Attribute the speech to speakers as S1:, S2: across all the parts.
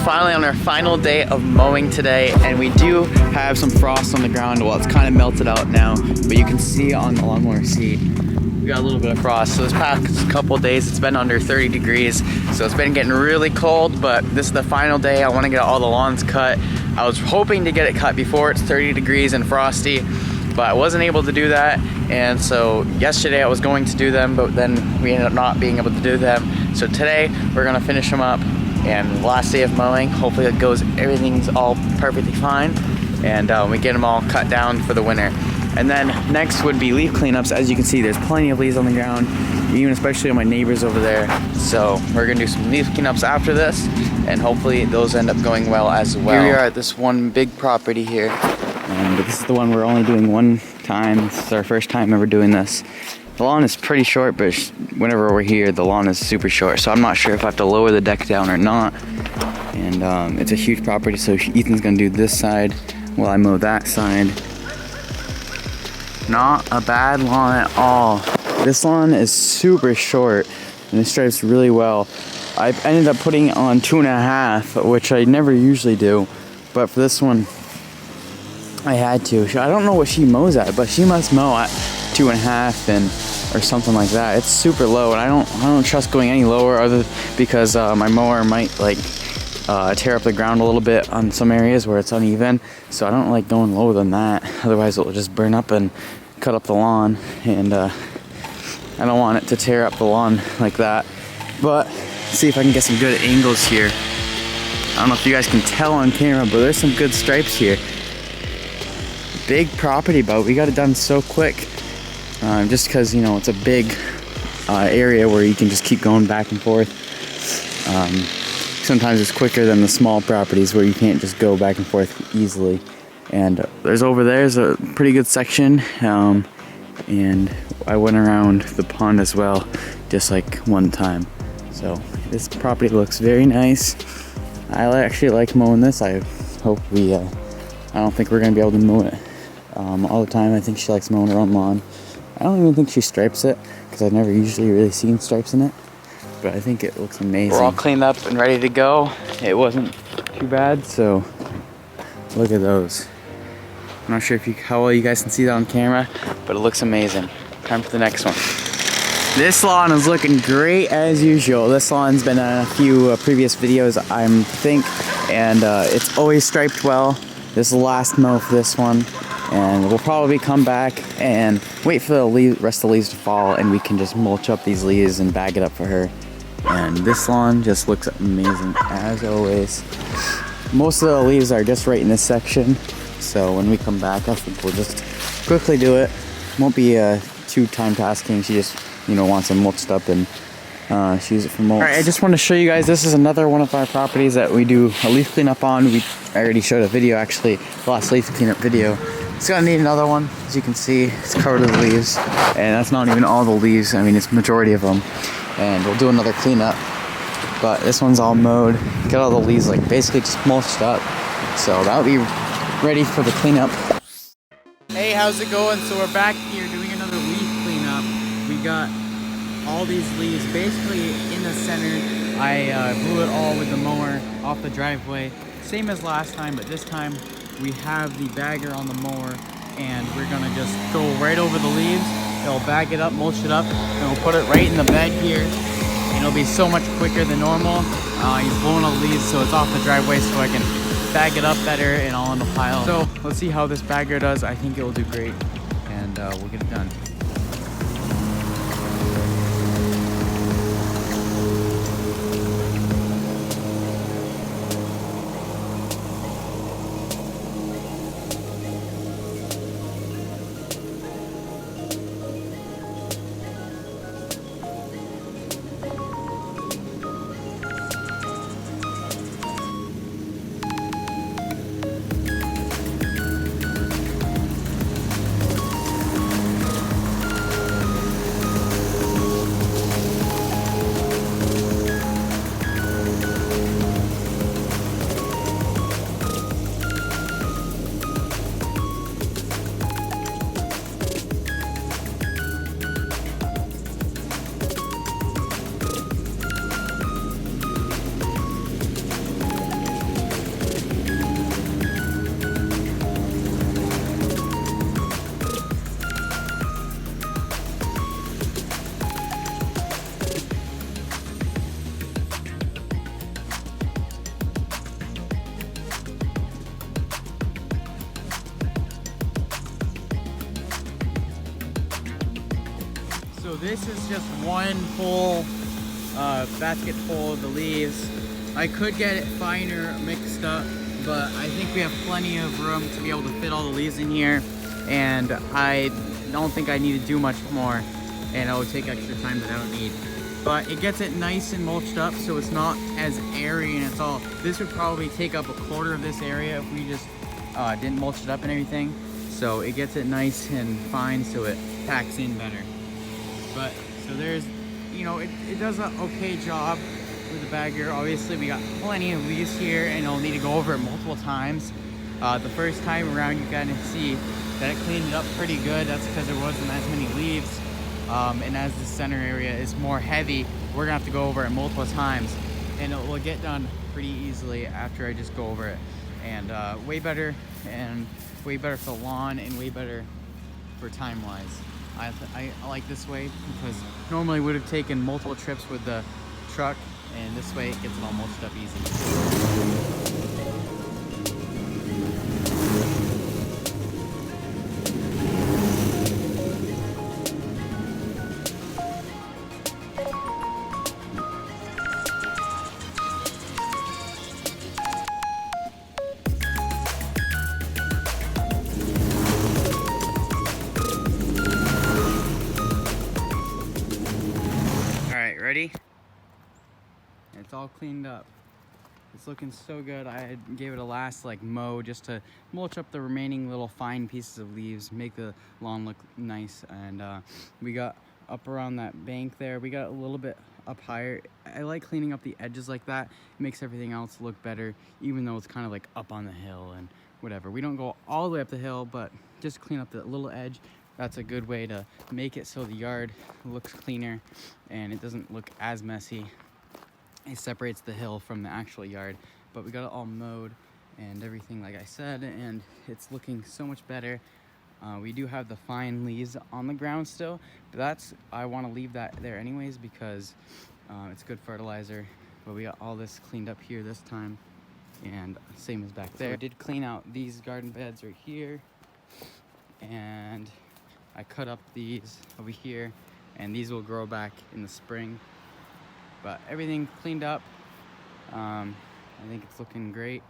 S1: finally on our final day of mowing today, and we do have some frost on the ground. Well, it's kind of melted out now, but you can see on the lawnmower seat, we got a little bit of frost. So this past couple of days, it's been under 30 degrees, so it's been getting really cold, but this is the final day. I want to get all the lawns cut. I was hoping to get it cut before it's 30 degrees and frosty, but I wasn't able to do that. And so yesterday I was going to do them, but then we ended up not being able to do them. So today we're gonna finish them up, and last day of mowing, hopefully it goes, everything's all perfectly fine, and we get them all cut down for the winter. And then next would be leaf cleanups. As you can see, there's plenty of leaves on the ground, even especially on my neighbors over there. So we're gonna do some leaf cleanups after this, and hopefully those end up going well as well. Here we are at this one big property here. But this is the one we're only doing one time. This is our first time ever doing this. The lawn is pretty short, but whenever we're here, the lawn is super short. So I'm not sure if I have to lower the deck down or not. And it's a huge property, so Ethan's gonna do this side while I mow that side. Not a bad lawn at all. This lawn is super short, and it stripes really well. I ended up putting on 2.5, which I never usually do, but for this one, I had to. I don't know what she mows at, but she must mow at 2.5 or something like that. It's super low, and I don't trust going any lower, other because my mower might tear up the ground a little bit on some areas where it's uneven. So I don't like going lower than that. Otherwise, it'll just burn up and cut up the lawn, and I don't want it to tear up the lawn like that. But see if I can get some good angles here. I don't know if you guys can tell on camera, but there's some good stripes here. Big property, but we got it done so quick, just because, you know, it's a big area where you can just keep going back and forth. Sometimes it's quicker than the small properties where you can't just go back and forth easily. And there's a pretty good section, and I went around the pond as well, just like one time. So this property looks very nice. I actually like mowing this. I hope I don't think we're gonna be able to mow it all the time. I think she likes mowing her own lawn. I don't even think she stripes it, because I've never usually really seen stripes in it, but I think it looks amazing. We're all cleaned up and ready to go. It wasn't too bad, so look at those. I'm not sure how well you guys can see that on camera, but it looks amazing. Time for the next one. This lawn is looking great as usual. This lawn's been in a few previous videos, I think, and it's always striped well. This is the last mow for this one, and we'll probably come back and wait for the rest of the leaves to fall, and we can just mulch up these leaves and bag it up for her. And this lawn just looks amazing as always. Most of the leaves are just right in this section, so when we come back, I think we'll just quickly do it. Won't be too time-tasking. She just, you know, wants them mulched up, and she uses it for mulch. Alright, I just want to show you guys, this is another one of our properties that we do a leaf cleanup on. I already showed a video, actually, the last leaf cleanup video. It's gonna need another one. As you can see, it's covered with leaves, and that's not even all the leaves. I mean, it's the majority of them. And we'll do another cleanup, but this one's all mowed. Got all the leaves like basically just mulched up, so that'll be ready for the cleanup. Hey, how's it going? So we're back here doing another leaf cleanup. We got all these leaves basically in the center. I blew it all with the mower off the driveway, same as last time, but this time we have the bagger on the mower, and we're gonna just go right over the leaves. It'll bag it up, mulch it up, and we'll put it right in the bag here, and it'll be so much quicker than normal. He's blowing all the leaves, so it's off the driveway, so I can bag it up better and all in a pile. So let's see how this bagger does. I think it will do great, and we'll get it done. this is just one full basket full of the leaves. I could get it finer mixed up, but I think we have plenty of room to be able to fit all the leaves in here, and I don't think I need to do much more, and it would take extra time that I don't need. But it gets it nice and mulched up so it's not as airy, and it's all, this would probably take up a quarter of this area if we just didn't mulch it up and everything. So it gets it nice and fine so it packs in better. But so there's, you know, it does an okay job with the bagger. Obviously we got plenty of leaves here and I'll need to go over it multiple times. The first time around you kind of see that it cleaned it up pretty good. That's because there wasn't as many leaves. And as the center area is more heavy, we're gonna have to go over it multiple times, and it will get done pretty easily after I just go over it. And way better for the lawn, and way better for time wise. I like this way because normally would have taken multiple trips with the truck, and this way it gets it all mulched up easy. Ready? It's all cleaned up. It's looking so good. I gave it a last like mow just to mulch up the remaining little fine pieces of leaves, make the lawn look nice. And we got up around that bank there. We got a little bit up higher. I like cleaning up the edges like that. It makes everything else look better, even though it's kind of like up on the hill and whatever. We don't go all the way up the hill, but just clean up the little edge. That's a good way to make it so the yard looks cleaner and it doesn't look as messy. It separates the hill from the actual yard. But we got it all mowed and everything like I said, and it's looking so much better. We do have the fine leaves on the ground still, but I want to leave that there anyways because it's good fertilizer. But we got all this cleaned up here this time, and same as back there. So I did clean out these garden beds right here, and I cut up these over here, and these will grow back in the spring. But everything cleaned up. I think it's looking great,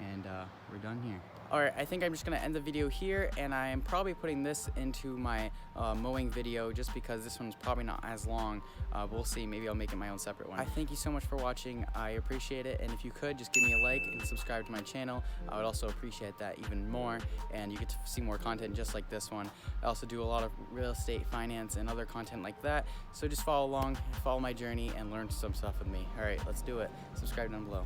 S1: and we're done here. All right, I think I'm just gonna end the video here, and I am probably putting this into my mowing video just because this one's probably not as long. We'll see, maybe I'll make it my own separate one. I thank you so much for watching. I appreciate it, and if you could, just give me a like and subscribe to my channel. I would also appreciate that even more, and you get to see more content just like this one. I also do a lot of real estate, finance, and other content like that, so just follow along, follow my journey, and learn some stuff with me. All right, let's do it. Subscribe down below.